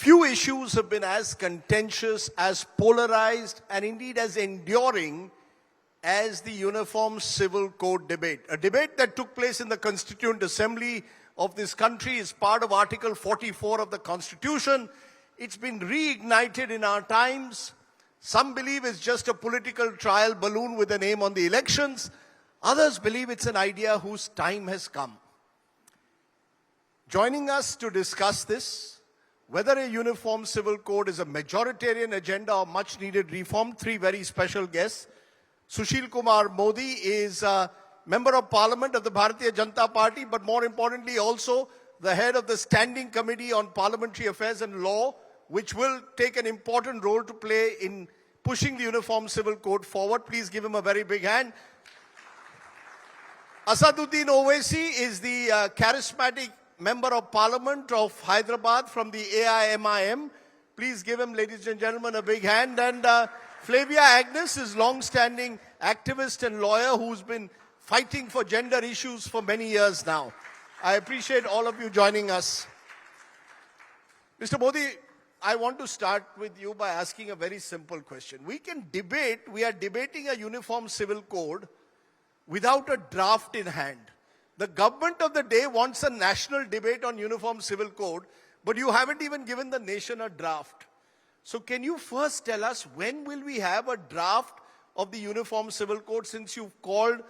Few issues have been as contentious, as polarized, and indeed as enduring as the Uniform Civil Code debate. A debate that took place in the Constituent Assembly of this country is part of Article 44 of the Constitution. It's been reignited in our times. Some believe it's just a political trial balloon with a name on the elections. Others believe it's an idea whose time has come. Joining us to discuss this, whether a uniform civil code is a majoritarian agenda or much needed reform, three very special guests. Sushil Kumar Modi is a Member of Parliament of the Bharatiya Janata Party, but more importantly also the head of the Standing Committee on Parliamentary Affairs and Law, which will take an important role to play in pushing the Uniform Civil Code forward. Please give him a very big hand. Asaduddin Owaisi is the charismatic Member of Parliament of Hyderabad from the AIMIM. Please give him, ladies and gentlemen, a big hand. And Flavia Agnes is long-standing activist and lawyer who's been fighting for gender issues for many years now. I appreciate all of you joining us. Mr. Modi, I want to start with you by asking a very simple question. We are debating a uniform civil code without a draft in hand. The government of the day wants a national debate on uniform civil code, but you haven't even given the nation a draft. So can you first tell us when will we have a draft of the uniform civil code, since you've called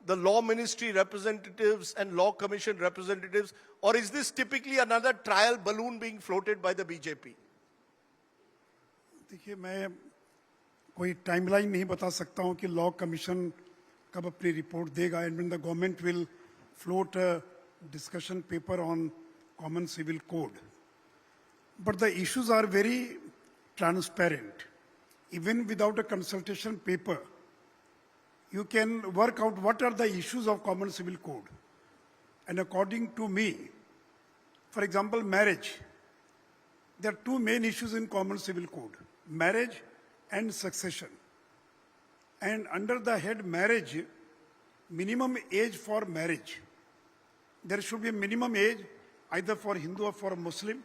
the law ministry representatives and law commission representatives, or is this typically another trial balloon being floated by the BJP? देखिए, मैं कोई timeline नहीं बता सकता हूं कि law commission कब अपनी रिपोर्ट देगा, and when the government will float a discussion paper on common civil code. But the issues are very transparent. Even without a consultation paper, you can work out what are the issues of common civil code. And according to me, for example, marriage, there are two main issues in common civil code: marriage and succession. And under the head marriage, minimum age for marriage, there should be a minimum age either for Hindu or for Muslim.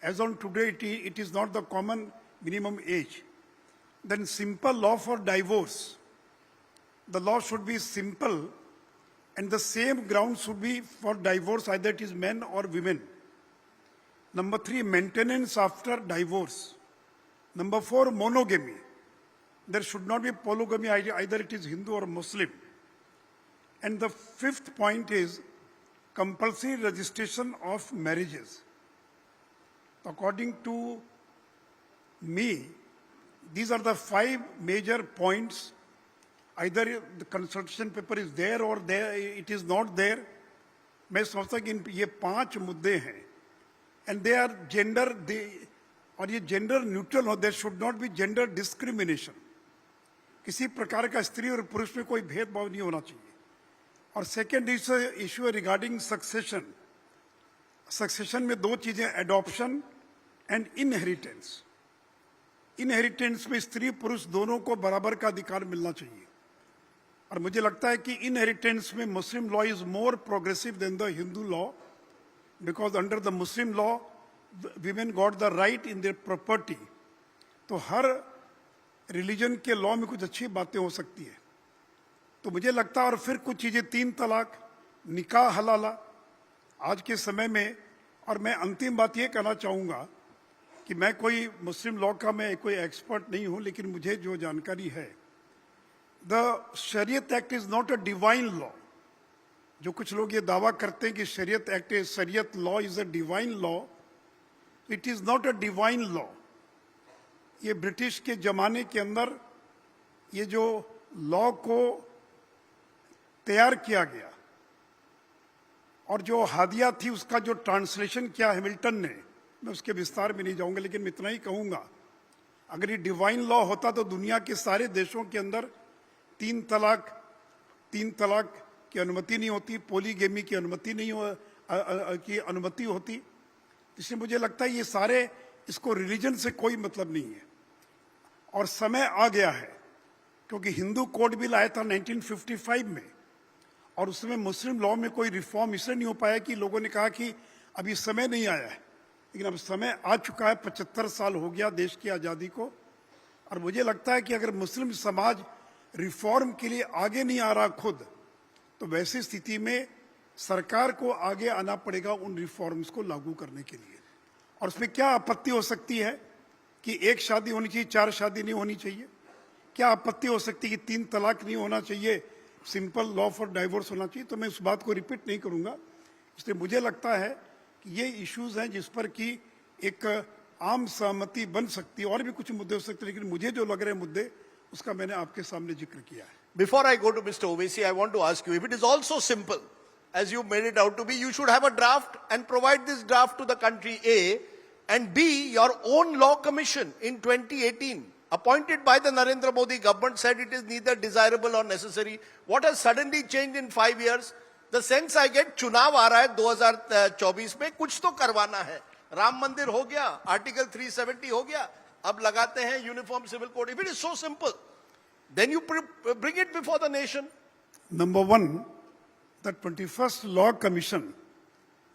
As on today, it is not the common minimum age. Then simple law for divorce. The law should be simple, and the same ground should be for divorce, either it is men or women. Number 3, maintenance after divorce. Number 4, monogamy. There should not be polygamy, either it is Hindu or Muslim. And the 5th point is compulsory registration of marriages. According to me, these are the 5 major points. Either the consultation paper is there or it is not there. मैं सोचता कि ये 5 मुद्दे हैं, and they are gender, और ये gender neutral हो. There should not be gender discrimination. किसी प्रकार का स्त्री और पुरुष में कोई भेदभाव नहीं होना चाहिए. और second issue regarding succession. Succession में 2 चीजें, एडॉप्शन एंड इनहेरिटेंस. इनहेरिटेंस में स्त्री पुरुष दोनों को बराबर का अधिकार मिलना चाहिए. और मुझे लगता है कि इनहेरिटेंस में Muslim law is more progressive than the Hindu law, because under the Muslim law women got the right in their property. तो हर रिलीजन के लॉ में कुछ अच्छी बातें हो सकती है. तो मुझे लगता है, और फिर कुछ चीजें, 3 तलाक, निकाह हलाला आज के समय में. और मैं अंतिम बात ये कहना चाहूंगा कि मैं कोई मुस्लिम लॉ का मैं कोई एक्सपर्ट नहीं हूं, लेकिन मुझे जो जानकारी है, द शरीयत act is not a divine law. जो कुछ लोग ये दावा करते हैं कि शरीयत law is a divine law, it is not a divine law. ये ब्रिटिश के जमाने के अंदर ये जो लॉ को तैयार किया गया, और जो हादिया थी उसका जो ट्रांसलेशन किया हैमिल्टन ने, मैं उसके विस्तार में नहीं जाऊंगा, लेकिन मैं इतना ही कहूंगा, अगर ये डिवाइन लॉ होता तो दुनिया के सारे देशों के अंदर 3 तलाक की अनुमति नहीं होती, पॉलीगेमी की अनुमति अनुमति होती. इसलिए मुझे लगता है ये सारे, इसको रिलीजन से कोई मतलब नहीं है. और समय आ गया है, क्योंकि हिंदू कोड बिल आया था 1955 में, और उसमें मुस्लिम लॉ में कोई रिफॉर्म इसलिए नहीं हो पाया कि लोगों ने कहा कि अभी समय नहीं आया है. लेकिन अब समय आ चुका है, 75 साल हो गया देश की आज़ादी को, और मुझे लगता है कि अगर मुस्लिम समाज रिफॉर्म के लिए आगे नहीं आ रहा खुद, तो वैसी स्थिति में सरकार को आगे आना पड़ेगा उन रिफॉर्म्स को लागू करने के लिए। और उसमें क्या आपत्ति हो सकती है कि एक शादी होनी चाहिए, 4 शादी नहीं होनी चाहिए? क्या आपत्ति हो सकती है कि 3 तलाक नहीं होना चाहिए, सिंपल लॉ फॉर डाइवोर्स होना चाहिए? तो मैं उस बात को रिपीट नहीं करूंगा। इसलिए मुझे लगता है कि ये इश्यूज हैं जिस पर कि एक आम सहमति बन सकती है, और भी कुछ मुद्दे हो सकते हैं, लेकिन मुझे जो लग रहे मुद्दे उसका मैंने आपके सामने जिक्र किया है। Before I go to Mr. Owaisi, I want to ask you, if it is also simple, as you made it out to be, you should have a draft and provide this draft to the country A, and B, your own law commission in 2018, appointed by the Narendra Modi government, said it is neither desirable or necessary. What has suddenly changed in 5 years? The sense I get, चुनाव आ रहा है 2024 में, कुछ तो करवाना है। राम मंदिर हो गया, आर्टिकल 370 हो गया, अब लगाते हैं uniform civil code. If it is so simple, then you bring it before the nation. Number one, the 21st Law Commission,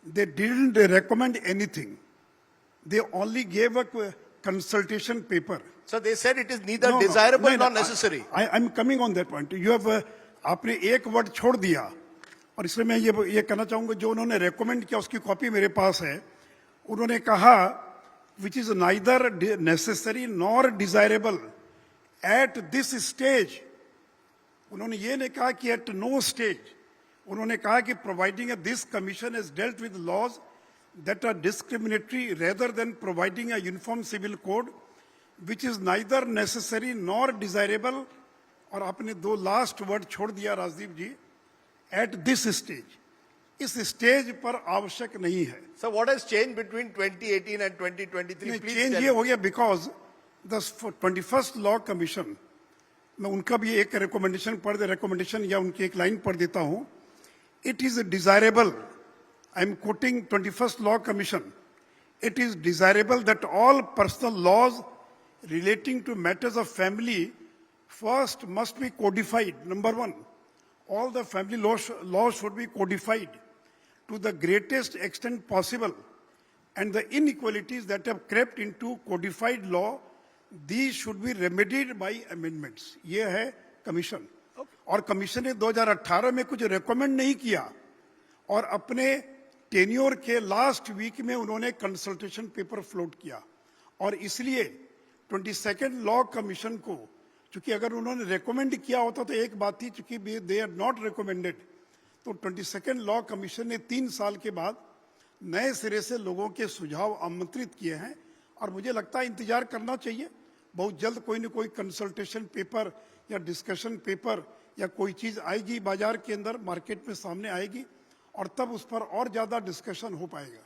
they didn't recommend anything. They only gave a consultation paper. So they said it is neither desirable nor necessary. I'm coming on that point. You have, आपने एक word छोड़ दिया, और इसलिए मैं ये कहना चाहूंगा, जो उन्होंने रेकमेंड किया उसकी कॉपी मेरे पास है। उन्होंने कहा which is neither necessary nor desirable at this stage. उन्होंने ये नहीं कहा कि at no stage. उन्होंने कहा कि providing this commission has dealt with laws that are discriminatory rather than providing a uniform civil code which is neither necessary nor desirable. और आपने 2 लास्ट वर्ड छोड़ दिया राजदीप जी, at this stage. इस stage पर आवश्यक नहीं है। So what has changed between 2018 and 2023? Please change ये हो गया because the 21st law commission, मैं उनका भी एक रिकमेंडेशन पढ़ दे, रिकमेंडेशन या उनकी एक लाइन पढ़ देता हूं। It is desirable, I am quoting 21st law commission, it is desirable that all personal laws relating to matters of family first must be codified. Number one, all the family laws should be codified to the greatest extent possible, and the inequalities that have crept into codified law, these should be remedied by amendments. ये है commission. और commission ने 2018 में कुछ recommend नहीं किया, और अपने टेन्योर के लास्ट वीक में उन्होंने कंसल्टेशन पेपर फ्लोट किया। और इसलिए 22nd लॉ कमीशन को, चूंकि अगर उन्होंने रेकमेंड किया होता तो एक बात थी, चूंकि दे आर नॉट रिकमेंडेड, तो 22nd लॉ कमीशन ने 3 साल के बाद नए सिरे से लोगों के सुझाव आमंत्रित किए हैं। और मुझे लगता है इंतजार करना चाहिए, बहुत जल्द कोई न कोई कंसल्टेशन पेपर या डिस्कशन पेपर या कोई चीज आएगी बाजार के अंदर, मार्केट में सामने आएगी, और तब उस पर और ज्यादा डिस्कशन हो पाएगा।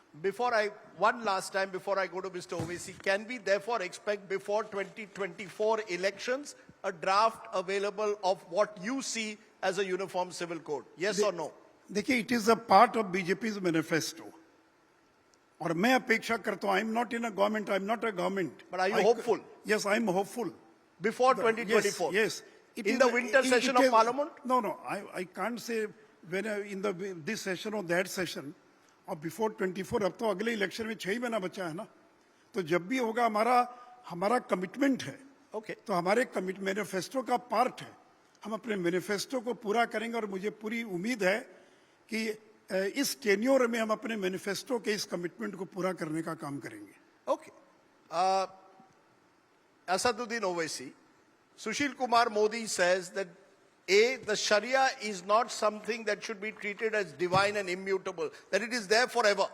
One last time before I go to Mr. Owaisi, can we therefore expect before 2024 elections a draft available of what you see as a uniform civil code? Yes or no? देखिए, it is a part of BJP's manifesto, और मैं अपेक्षा करता हूं, I am not in a government, I am not a government, But are you hopeful? Yes, I am hopeful. Before 2024? Yes. In the winter session of Parliament? No, I can't say when in this session or that session, or before 24, अब तो अगले election में 6 महीना बचा है ना, तो जब भी होगा हमारा कमिटमेंट है। Okay. तो हमारे मैनिफेस्टो का पार्ट है, हम अपने मैनिफेस्टो को पूरा करेंगे, और मुझे पूरी उम्मीद है कि इस टेन्योर में हम अपने मैनिफेस्टो के इस कमिटमेंट को पूरा करने का काम करेंगे। Okay. Asaduddin Owaisi, Sushil Kumar Modi says that the Sharia is not something that should be treated as divine and immutable, that it is there forever.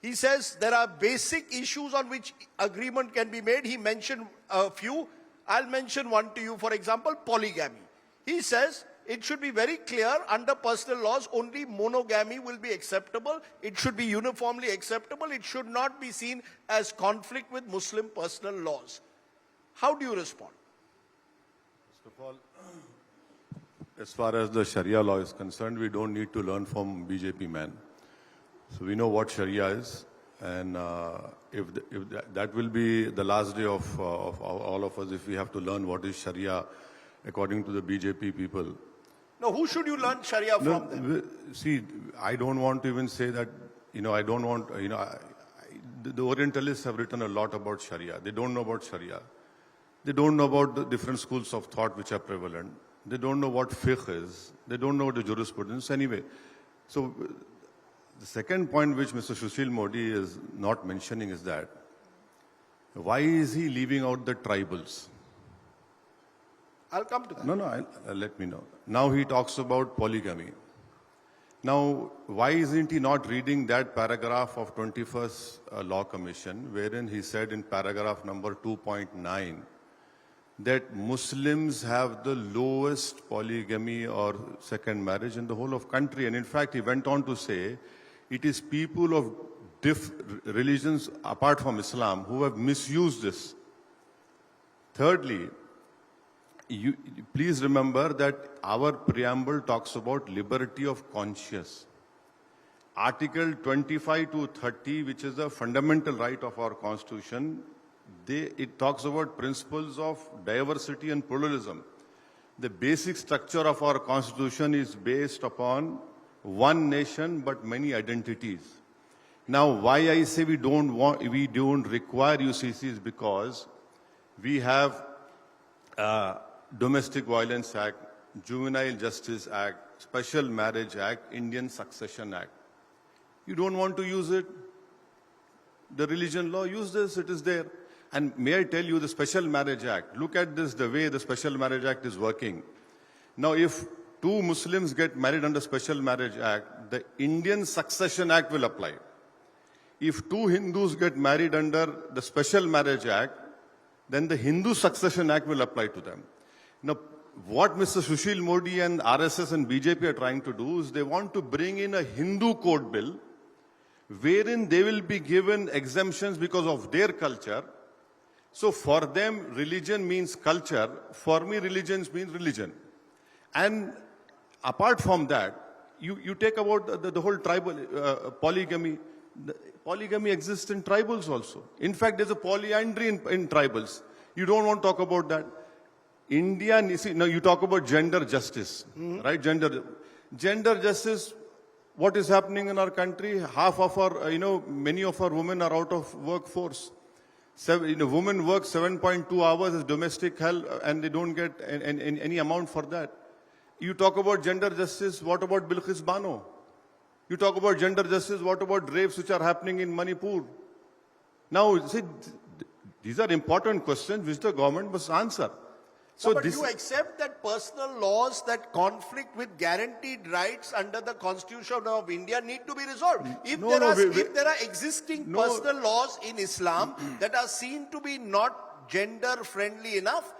He says there are basic issues on which agreement can be made. He mentioned a few. I'll mention one to you. For example, polygamy. He says it should be very clear under personal laws, only monogamy will be acceptable. It should be uniformly acceptable. It should not be seen as conflict with Muslim personal laws. How do you respond? First of all, as far as the Sharia law is concerned, we don't need to learn from BJP man. So we know what Sharia is, and if that will be the last day of all of us, if we have to learn what is Sharia according to the BJP people. No, who should you learn Sharia from then? See, I don't want to even say that, I don't want, the Orientalists have written a lot about Sharia. They don't know about Sharia. They don't know about the different schools of thought which are prevalent. They don't know what fiqh is. They don't know the jurisprudence. Anyway, so the second point which Mr. Sushil Modi is not mentioning is that why is he leaving out the tribals? I'll come to that. No, let me know. Now he talks about polygamy. Now, why isn't he not reading that paragraph of 21st Law Commission, wherein he said in paragraph number 2.9 that Muslims have the lowest polygamy or second marriage in the whole of country. And in fact, he went on to say, it is people of religions apart from Islam who have misused this. Thirdly, please remember that our preamble talks about liberty of conscience. Article 25 to 30, which is a fundamental right of our constitution, it talks about principles of diversity and pluralism. The basic structure of our constitution is based upon one nation but many identities. Now, why I say we don't require UCC is because we have Domestic Violence Act, Juvenile Justice Act, Special Marriage Act, Indian Succession Act. You don't want to use it? The religion law, use this, it is there. And may I tell you, the Special Marriage Act, look at this, the way the Special Marriage Act is working. Now, if two Muslims get married under Special Marriage Act, the Indian Succession Act will apply. If two Hindus get married under the Special Marriage Act, then the Hindu Succession Act will apply to them. Now, what Mr. Sushil Modi and RSS and BJP are trying to do is they want to bring in a Hindu code bill wherein they will be given exemptions because of their culture. So for them, religion means culture. For me, religion means religion. And apart from that, you take about the whole tribal polygamy. Polygamy exists in tribals also. In fact, there's a polyandry in tribals. You don't want to talk about that. India, now you talk about gender justice, right? Gender justice, what is happening in our country? Half of our, many of our women are out of workforce. Women work 7.2 hours as domestic help and they don't get any amount for that. You talk about gender justice, what about Bilqis Bano? You talk about gender justice, what about rapes which are happening in Manipur? Now, see, these are important questions which the government must answer. So, but you accept that personal laws that conflict with guaranteed rights under the Constitution of India need to be resolved. If there are existing personal laws in Islam that are seen to be not gender friendly enough,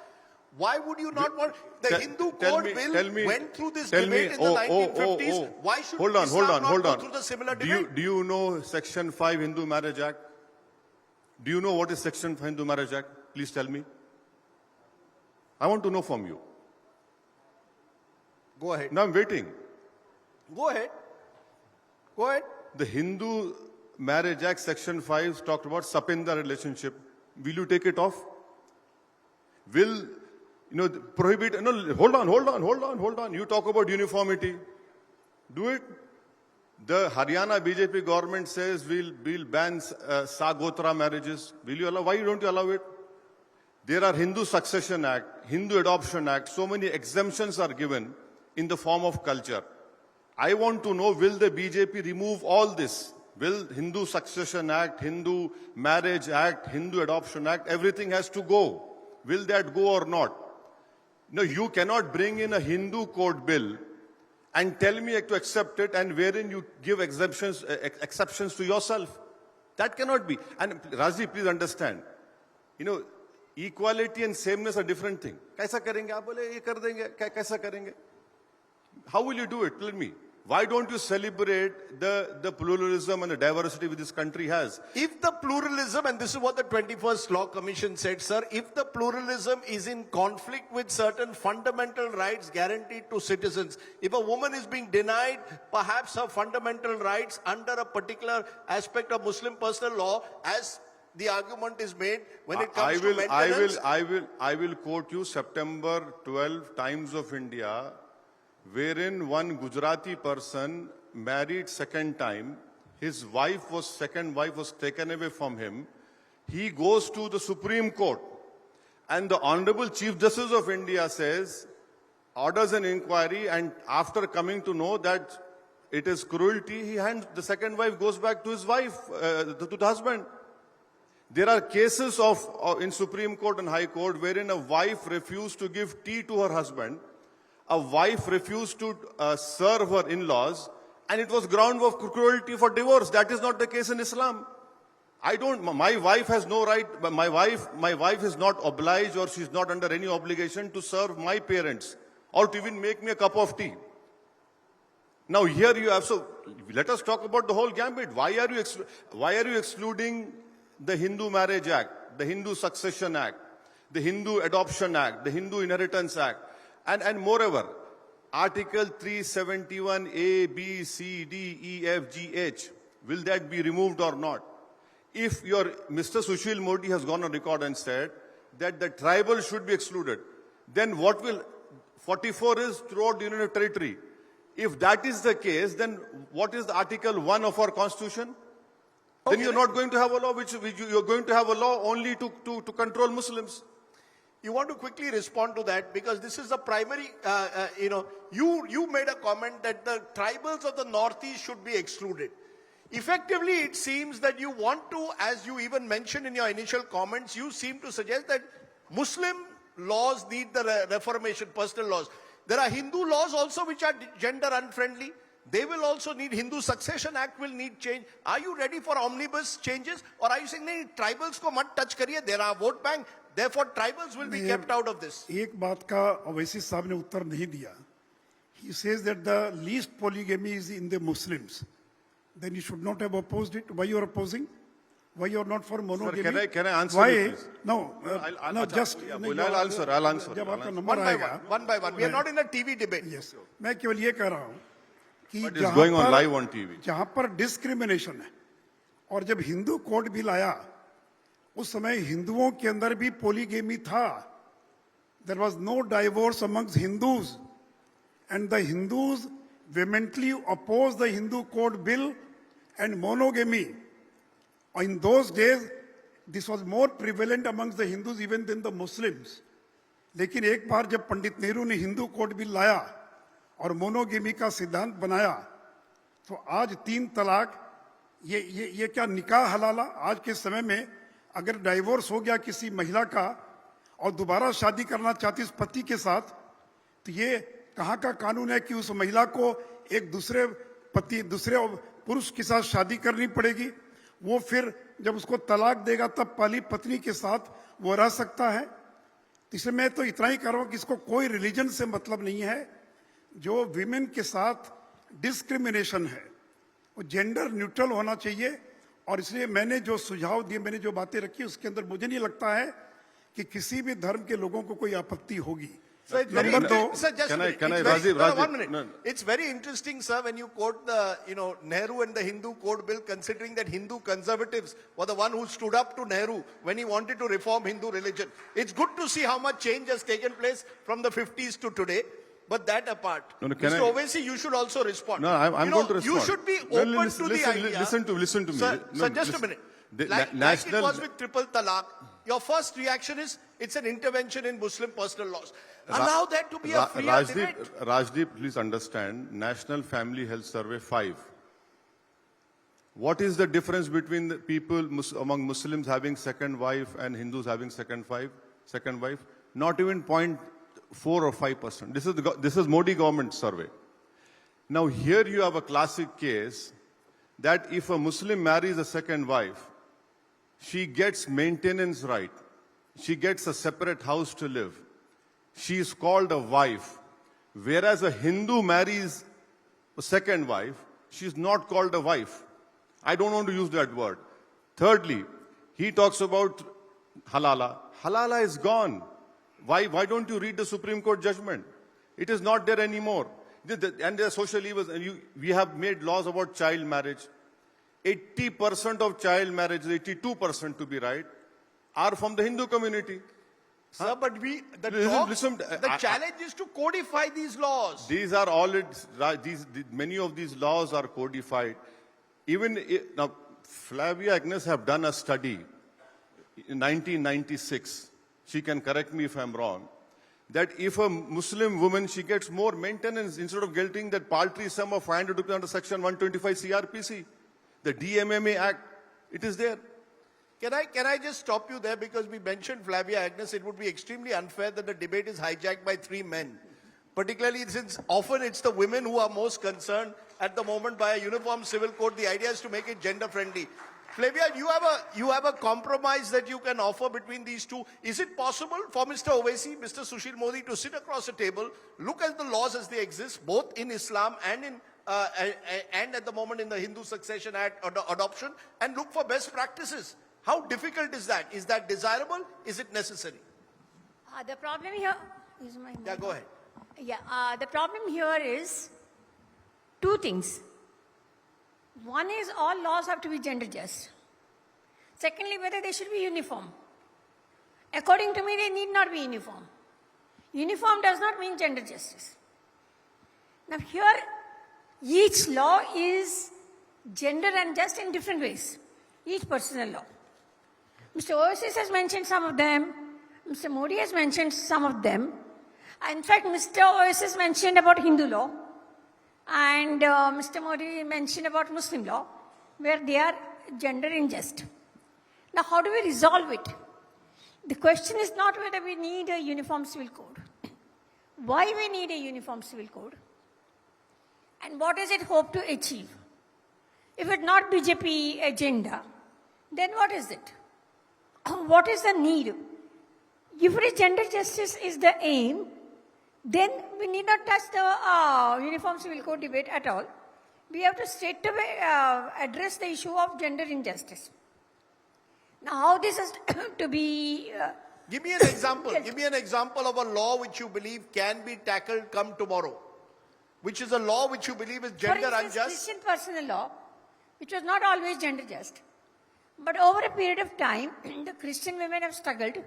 why would you not want the Hindu code bill went through this debate in the 1950s? Why should Islam not go through the similar debate? Do you know Section 5 Hindu Marriage Act? Do you know what is Section 5 Hindu Marriage Act? Please tell me. I want to know from you. Go ahead. Now I'm waiting. Go ahead. Go ahead. The Hindu Marriage Act Section 5 talked about Sapinda relationship. Will you take it off? Will prohibit? No, hold on. You talk about uniformity. Do it. The Haryana BJP government says we'll ban Sagotra marriages. Will you allow? Why don't you allow it? There are Hindu Succession Act, Hindu Adoption Act. So many exemptions are given in the form of culture. I want to know, will the BJP remove all this? Will Hindu Succession Act, Hindu Marriage Act, Hindu Adoption Act, everything has to go. Will that go or not? No, you cannot bring in a Hindu code bill and tell me to accept it and wherein you give exceptions to yourself. That cannot be. And Raji, please understand. Equality and sameness are different things. Kaisa karenge? Aap bole ye kar denge. Kaisa karenge? How will you do it? Tell me. Why don't you celebrate the pluralism and the diversity which this country has? If the pluralism, and this is what the 21st Law Commission said, sir, if the pluralism is in conflict with certain fundamental rights guaranteed to citizens, if a woman is being denied perhaps her fundamental rights under a particular aspect of Muslim personal law, as the argument is made when it comes to maintenance. I will quote you September 12, Times of India, wherein one Gujarati person married second time his second wife was taken away from him. He goes to the Supreme Court, and the Honorable Chief Justice of India says, orders an inquiry, and after coming to know that it is cruelty, the second wife goes back to his wife, to the husband. There are cases in Supreme Court and High Court wherein a wife refused to give tea to her husband, a wife refused to serve her in-laws, and it was ground of cruelty for divorce. That is not the case in Islam. My wife has no right, my wife is not obliged, or she's not under any obligation to serve my parents or to even make me a cup of tea. Now here you have, so let us talk about the whole gambit. Why are you excluding the Hindu Marriage Act, the Hindu Succession Act, the Hindu Adoption Act, the Hindu Inheritance Act, and moreover, Article 371 A, B, C, D, E, F, G, H, will that be removed or not? If Mr. Sushil Modi has gone on record and said that the tribal should be excluded, then what will 44 is throughout the Union Territory? If that is the case, then what is the Article 1 of our Constitution? Then you're not going to have a law you're going to have a law only to control Muslims. You want to quickly respond to that because this is the primary, you made a comment that the tribals of the Northeast should be excluded. Effectively, it seems that you want to, as you even mentioned in your initial comments, you seem to suggest that Muslim laws need the reformation, personal laws. There are Hindu laws also which are gender unfriendly. They will also need, Hindu Succession Act will need change. Are you ready for omnibus changes? Or are you saying, nahi, tribals ko mat touch kariye, there are vote bank, therefore tribals will be kept out of this? एक बात का ओवैसी साहब ने उत्तर नहीं दिया. He says that the least polygamy is in the Muslims. Then you should not have opposed it. Why you are opposing? Why you are not for monogamy? Sir, can I answer Why? you, please? No, just. I'll answer. जब आपका number One by one. We are not in a TV debate. Yes. मैं केवल ये कह रहा हूँ कि But it's going on live on TV. जहाँ पर डिस्क्रिमिनेशन है और जब हिंदू कोड बिल आया उस समय हिंदुओं के अंदर भी पोलीगेमी था. There was no divorce amongst Hindus, and the Hindus vehemently opposed the Hindu code bill and monogamy. In those days, this was more prevalent amongst the Hindus even than the Muslims. लेकिन एक बार जब पंडित नेहरू ने Hindu code bill लाया और monogamy का सिद्धांत बनाया तो आज 3 तलाक ये क्या निकाह हलाला. आज के समय में अगर डाइवोर्स हो गया किसी महिला का और दोबारा शादी करना चाहती उस पति के साथ तो ये कहाँ का कानून है कि उस महिला को एक दूसरे पुरुष के साथ शादी करनी पड़ेगी. वो फिर जब उसको तलाक देगा तब पहली पत्नी के साथ वो रह सकता है. इसलिए मैं तो इतना ही कह रहा हूँ कि इसको कोई रिलीजन से मतलब नहीं है. जो विमेन के साथ डिस्क्रिमिनेशन है वो जेंडर न्यूट्रल होना चाहिए. और इसलिए मैंने जो सुझाव दिए, मैंने जो बातें रखी उसके अंदर मुझे नहीं लगता है कि किसी भी धर्म के लोगों को कोई आपत्ति होगी. So it's very one minute. No. It's very interesting, sir, when you quote the, Nehru and the Hindu Code Bill, considering that Hindu conservatives were the one who stood up to Nehru when he wanted to reform Hindu religion. It's good to see how much change has taken place from the 50s to today. But that apart, Mr. Owaisi, you should also respond. No, I'm going to respond. You should be open to the idea. Listen to me. Sir, just a minute. Like it was with triple talaq, your first reaction is it's an intervention in Muslim personal laws. Allow that to be a freer debate. Rajdeep, please understand, National Family Health Survey 5. What is the difference between the people among Muslims having second wife and Hindus having second wife? Not even 0.4 or 5%. This is Modi government survey. Now here you have a classic case that if a Muslim marries a second wife, she gets maintenance right. She gets a separate house to live. She is called a wife. Whereas a Hindu marries a second wife, she is not called a wife. I don't want to use that word. Thirdly, he talks about halala. Halala is gone. Why don't you read the Supreme Court judgment? It is not there anymore. And there are social evils. We have made laws about child marriage. 80% of child marriages, 82% to be right, are from the Hindu community. Sir, but the challenge is to codify these laws. Many of these laws are codified. Now, Flavia, Agnes have done a study in 1996. She can correct me if I'm wrong. That if a Muslim woman, she gets more maintenance instead of getting that paltry sum of 500 rupees under Section 125 CRPC. The DMMA Act, it is there. Can I just stop you there because we mentioned Flavia Agnes? It would be extremely unfair that the debate is hijacked by three men. Particularly since often it's the women who are most concerned at the moment by a uniform civil code. The idea is to make it gender friendly. Flavia, you have a compromise that you can offer between these two. Is it possible for Mr. Owaisi, Mr. Sushil Modi to sit across a table, look at the laws as they exist, both in Islam and and at the moment in the Hindu Succession Act adoption, and look for best practices? How difficult is that? Is that desirable? Is it necessary? The problem here is my Yeah, go ahead. Yeah, the problem here is two things. One is all laws have to be gender just. Secondly, whether they should be uniform. According to me, they need not be uniform. Uniform does not mean gender justice. Now here, each law is gender unjust in different ways. Each personal law. Mr. Owaisi has mentioned some of them. Mr. Modi has mentioned some of them. In fact, Mr. Owaisi mentioned about Hindu law. And Mr. Modi mentioned about Muslim law, where they are gender unjust. Now, how do we resolve it? The question is not whether we need a uniform civil code. Why we need a uniform civil code? And what does it hope to achieve? If it's not BJP agenda, then what is it? What is the need? If it is gender justice is the aim, then we need not touch the uniform civil code debate at all. We have to straight away address the issue of gender injustice. Now, how this is to be... Give me an example. Give me an example of a law which you believe can be tackled come tomorrow. Which is a law which you believe is gender for instance, unjust? Christian personal law, which was not always gender just. But over a period of time, the Christian women have struggled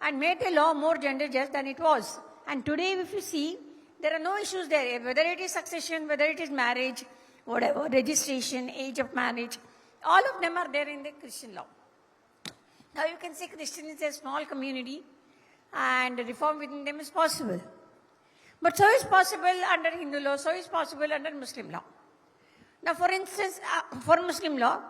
and made the law more gender just than it was. And today, if you see, there are no issues there, whether it is succession, whether it is marriage, whatever, registration, age of marriage, all of them are there in the Christian law. Now you can say Christian is a small community and reform within them is possible. But so is possible under Hindu law, so is possible under Muslim law. Now for instance, for Muslim law,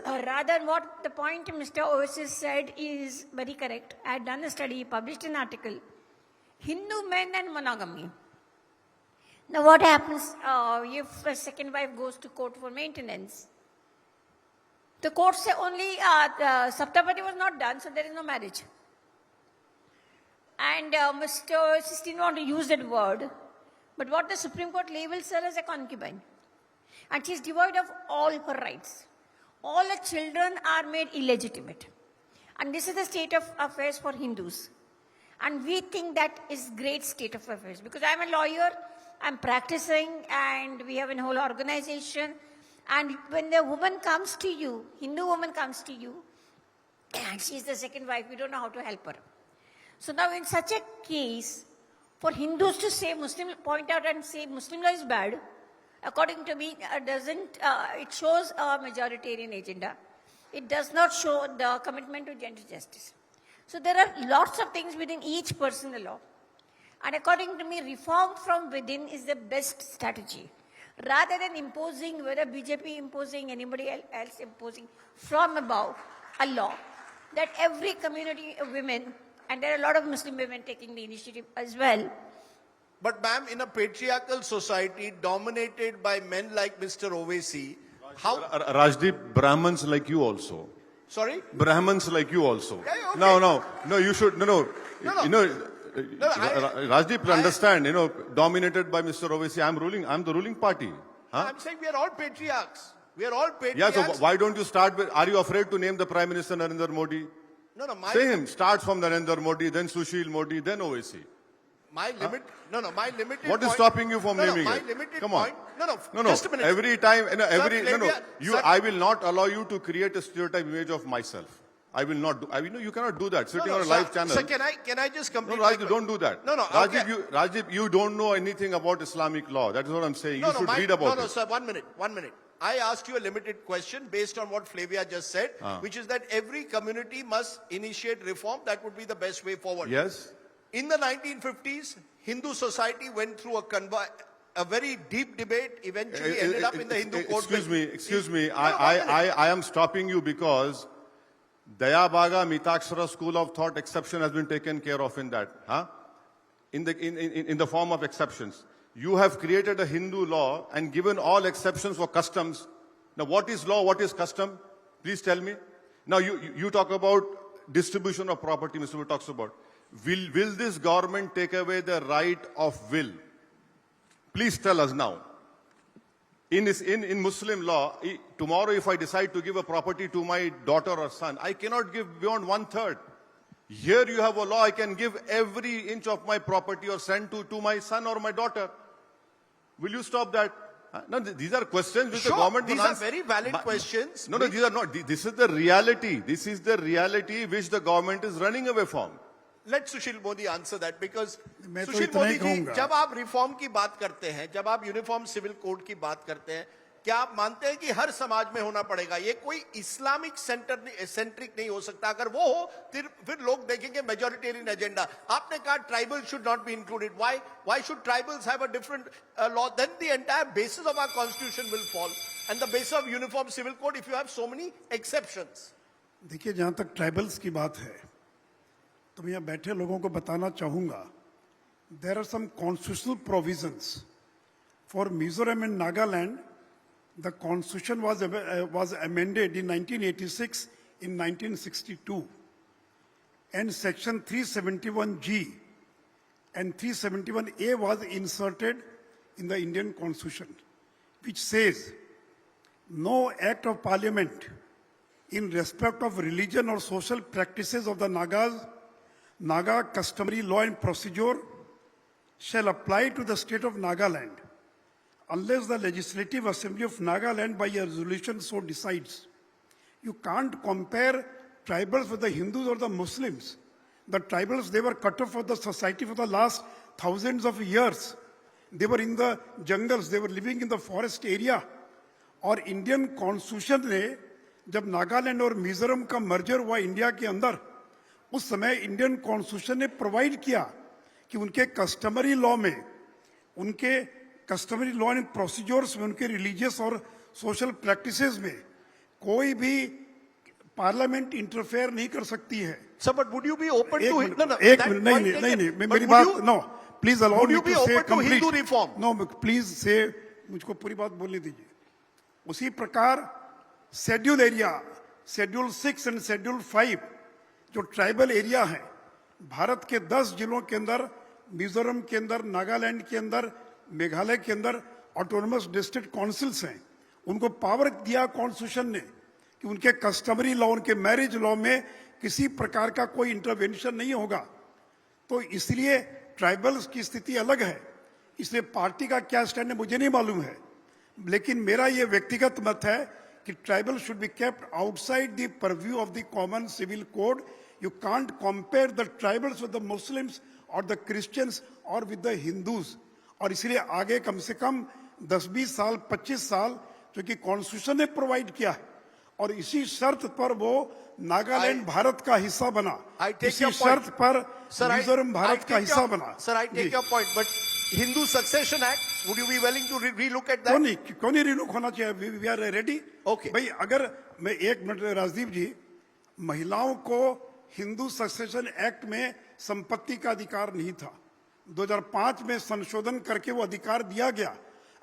rather what the point Mr. Owaisi said is very correct. I had done a study, published an article, Hindu men and monogamy. Now what happens if a second wife goes to court for maintenance? The court say only Saptapati was not done, so there is no marriage. And Mr. Owaisi didn't want to use that word, but what the Supreme Court labels her as a concubine. And she is devoid of all her rights. All her children are made illegitimate. And this is the state of affairs for Hindus. And we think that is great state of affairs. Because I'm a lawyer, I'm practicing, and we have a whole organization. And when the woman comes to you, Hindu woman comes to you, and she's the second wife, we don't know how to help her. So now in such a case, for Hindus to say point out and say Muslim law is bad, according to me, it shows a majoritarian agenda. It does not show the commitment to gender justice. So there are lots of things within each personal law. And according to me, reform from within is the best strategy. Rather than imposing, whether BJP imposing, anybody else imposing from above a law, that every community of women, and there are a lot of Muslim women taking the initiative as well. But ma'am, in a patriarchal society dominated by men like Mr. Owaisi, how... Rajdeep, Brahmins like you also. Sorry? Brahmins like you also. Yeah, okay. No, you should, No. You know, Rajdeep, understand, dominated by Mr. Owaisi, I'm the ruling party. Huh? I'm saying we are all patriarchs. We are all Yeah, patriarchs. so why don't you start with, are you afraid to name the Prime Minister Narendra Modi? No, Say him, start from Narendra Modi, then Sushil Modi, then Owaisi. My limited What is point, stopping you from naming my it? limited Come on. point, No, just a minute. every time, Flavia, sir, I will not allow you to create a stereotype image of myself. I will not do, you cannot do that, sitting on a sir, live channel. Sir, can I just No, complete? Rajdeep, don't do that. No, Rajdeep, okay. Rajdeep, you don't know anything about Islamic law. That is what I'm saying. You should read about it. No, sir, one minute. I asked you a limited question based on what Flavia just said, which is that every community must initiate reform. That would be the best way forward. Yes. In the 1950s, Hindu society went through a very deep debate, eventually ended up in the Hindu court. Excuse me. I am stopping you because Dayabaga Mitakshara school of thought exception has been taken care of in that. In the form of exceptions. You have created a Hindu law and given all exceptions for customs. Now what is law, what is custom? Please tell me. Now you talk about distribution of property, Mr. Wu talks about. Will this government take away the right of will? Please tell us now. In Muslim law, tomorrow if I decide to give a property to my daughter or son, I cannot give beyond 1/3. Here you have a law, I can give every inch of my property or send to my son or my daughter. Will you stop that? No, these are questions which the government these will are answer. very valid questions. No, these are not. This is the reality. This is the reality which the government is running away from. Let Sushil Modi answer that because मैं तो Sushil इतना ही Modi जी, कहूंगा। जब आप reform की बात करते हैं, जब आप यूनिफॉर्म सिविल कोड की बात करते हैं, क्या आप मानते हैं कि हर समाज में होना पड़ेगा? ये कोई इस्लामिक सेंट्रिक नहीं हो सकता। अगर वो हो फिर लोग देखेंगे मेजॉरिटेरियन एजेंडा। आपने कहा tribal should not be included. Why should tribals have a different law? Then the entire basis of our constitution will fall and the basis of uniform civil code if you have so many exceptions. देखिए, जहां तक tribals की बात है तो मैं यहाँ बैठे लोगों को बताना चाहूंगा, there are some constitutional provisions for Mizoram and Nagaland. The constitution was amended in 1986, in 1962, and section 371G and 371A was inserted in the Indian constitution, which says no act of parliament in respect of religion or social practices of the Naga customary law and procedure shall apply to the state of Nagaland unless the Legislative Assembly of Nagaland by a resolution so decides. You can't compare tribals with the Hindus or the Muslims. The tribals, they were cut off of the society for the last thousands of years. They were in the jungles, they were living in the forest area. और Indian constitution ने जब नागालैंड और मिजोरम का merger हुआ India के अंदर, उस समय इंडियन कॉन्स्टिट्यूशन ने प्रोवाइड किया कि उनके कस्टमरी लॉ में, उनके कस्टमरी लॉ एंड प्रोसीजर्स में, उनके रिलीजियस और सोशल प्रैक्टिसेस में कोई भी पार्लियामेंट इंटरफेयर नहीं कर सकती है. Sir, but would you be open to एक मिनट, नहीं, मेरी बात, no please allow me to say complete. No please say, मुझको पूरी बात बोलने दीजिए. उसी प्रकार schedule area, schedule 6 and schedule 5 जो ट्राइबल एरिया है, भारत के 10 जिलों के अंदर, मिजोरम के अंदर, नागालैंड के अंदर, मेघालय के अंदर ऑटोनमस डिस्ट्रिक्ट काउंसिल्स हैं. उनको पावर दिया कॉन्स्टिट्यूशन ने कि उनके कस्टमरी लॉ, उनके मैरिज लॉ में किसी प्रकार का कोई इंटरवेंशन नहीं होगा. तो इसलिए ट्राइबल्स की स्थिति अलग है. इसलिए पार्टी का क्या स्टैंड है मुझे नहीं मालूम है, लेकिन मेरा ये व्यक्तिगत मत है कि tribal should be kept outside the purview of the common civil code. You can't compare the tribals with the Muslims और द क्रिश्चियंस और विद द हिंदूज. और इसलिए आगे कम से कम 10-20 साल, 25 साल जो कि कॉन्स्टिट्यूशन ने प्रोवाइड किया है, और इसी शर्त पर वो नागालैंड भारत का हिस्सा बना, इसी शर्त पर मिजोरम भारत का हिस्सा बना. Sir, I take your point, but Hindu succession act, would you be willing to relook at that? क्यों नहीं रीलुक होना चाहिए? We are ready. ओके भाई, अगर मैं एक मिनट, राजदीप जी, महिलाओं को हिंदू सक्सेशन एक्ट में संपत्ति का अधिकार नहीं था. 2005 में संशोधन करके वो अधिकार दिया गया.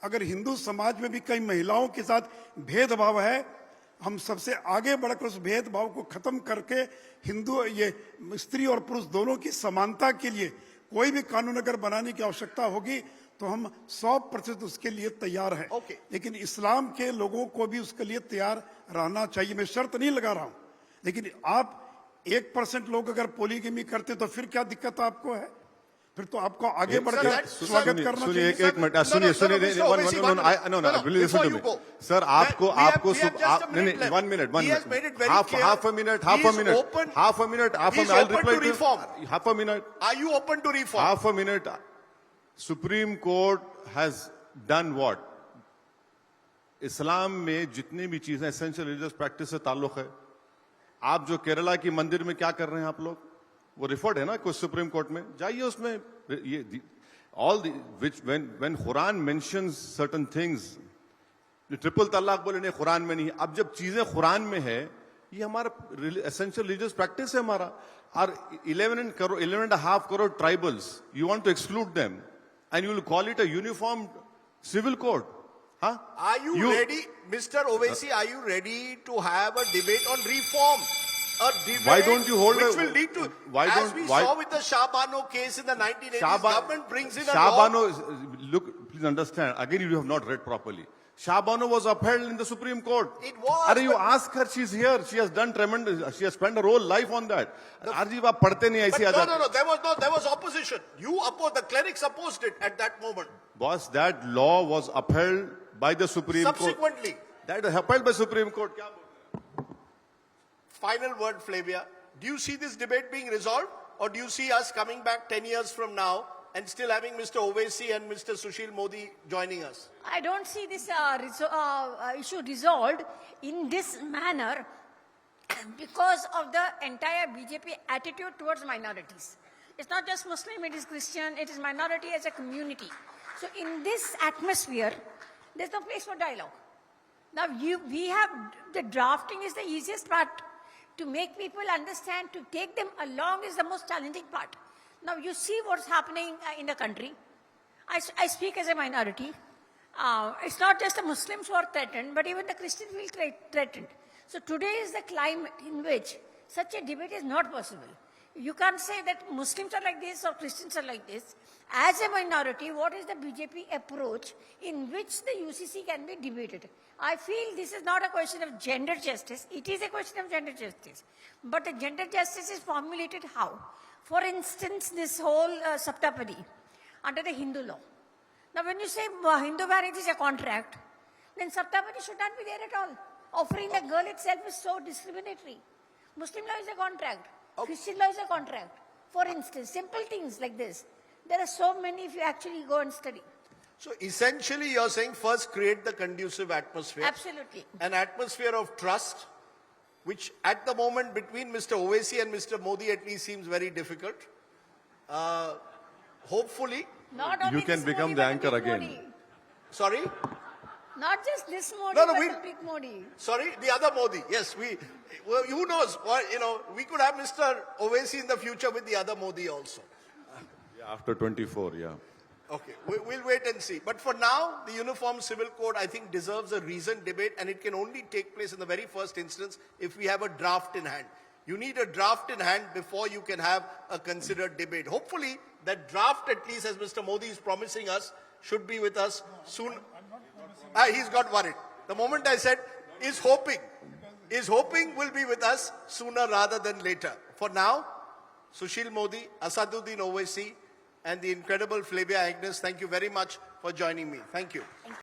अगर हिंदू समाज में भी कई महिलाओं के साथ भेदभाव है, हम सबसे आगे बढ़कर उस भेदभाव को खत्म करके हिंदू, ये स्त्री और पुरुष दोनों की समानता के लिए कोई भी कानून अगर बनाने की आवश्यकता होगी तो हम 100% उसके लिए तैयार हैं. लेकिन इस्लाम के लोगों को भी उसके लिए तैयार रहना चाहिए. मैं शर्त नहीं लगा रहा हूं, लेकिन आप 1% लोग अगर पोलीगमी करते तो फिर क्या दिक्कत आपको है? फिर तो आपको आगे बढ़कर स्वागत करना चाहिए. एक मिनट, सुनिए, सर, आपको 1 minute, half a minute, Are you open to reform? Half a minute. Supreme Court has done what? इस्लाम में जितनी भी चीजें एसेंशियल रिलीजियस प्रैक्टिस से ताल्लुक है, आप जो केरला की मंदिर में क्या कर रहे हैं आप लोग, वो रिफर्ड है ना कुछ सुप्रीम कोर्ट में, जाइए उसमें ये all the which when Quran mentions certain things, triple तलाक बोले नहीं कुरान में नहीं, अब जब चीजें कुरान में है, ये हमारा एसेंशियल रिलीजियस प्रैक्टिस है हमारा. Our 11.5 crore tribals, you want to exclude them and you will call it a uniform civil code? Huh? Are you ready, Mr. Owaisi, are you ready to have a debate on reform? A debate Why don't you hold which a- will lead to, why as don't- we why- saw with the Shah Bano case in the 1980s, government brings in a Shah law. Bano, look, please understand, again you have not read properly. Shah Bano was upheld in the Supreme Court. It was, Are you but- ask her, she's here, she has done tremendous, she has spent her whole life on that. Arji, aap padhte nahi But aisi no, there was opposition. You opposed, the clerics opposed it at that moment. Boss, that law was upheld by the Supreme Court. Subsequently, That was upheld by Supreme Court. Kya bol- final word, Flavia. Do you see this debate being resolved, or do you see us coming back 10 years from now and still having Mr. Owaisi and Mr. Sushil Modi joining us? I don't see this issue resolved in this manner because of the entire BJP attitude towards minorities. It's not just Muslim, it is Christian, it is minority as a community. So in this atmosphere, there's no place for dialogue. Now we have, the drafting is the easiest part. To make people understand, to take them along is the most challenging part. Now you see what's happening in the country. I speak as a minority. It's not just the Muslims who are threatened, but even the Christians feel threatened. So today is the climate in which such a debate is not possible. You can't say that Muslims are like this or Christians are like this. As a minority, what is the BJP approach in which the UCC can be debated? I feel this is not a question of gender justice. It is a question of gender justice. But the gender justice is formulated how? For instance, this whole saptapadi under the Hindu law. Now, when you say Hindu marriage is a contract, then saptapadi should not be there at all. Offering the girl itself is so discriminatory. Muslim law is a contract. Christian law is a contract. For instance, simple things like this. There are so many if you actually go and study. So essentially you're saying first create the conducive atmosphere. Absolutely. An atmosphere of trust, which at the moment between Mr. Owaisi and Mr. Modi at least seems very difficult. Hopefully, Not only You can this become Modi, the but anchor big again. Modi. sorry, Not just this Modi, No, no, but we- the big Modi. sorry, the other Modi. Yes, well, who knows? We could have Mr. Owaisi in the future with the other Modi also. Yeah, after 24, yeah. Okay, we'll wait and see. But for now, the Uniform Civil Code, I think, deserves a reasoned debate, and it can only take place in the very first instance if we have a draft in hand. You need a draft in hand before you can have a considered debate. Hopefully, that draft, at least as Mr. Modi is promising us, should be with us soon. He's got worried. The moment I said, is hoping will be with us sooner rather than later. For now, Sushil Modi, Asaduddin Owaisi, and the incredible Flavia Agnes, thank you very much for joining me. Thank you.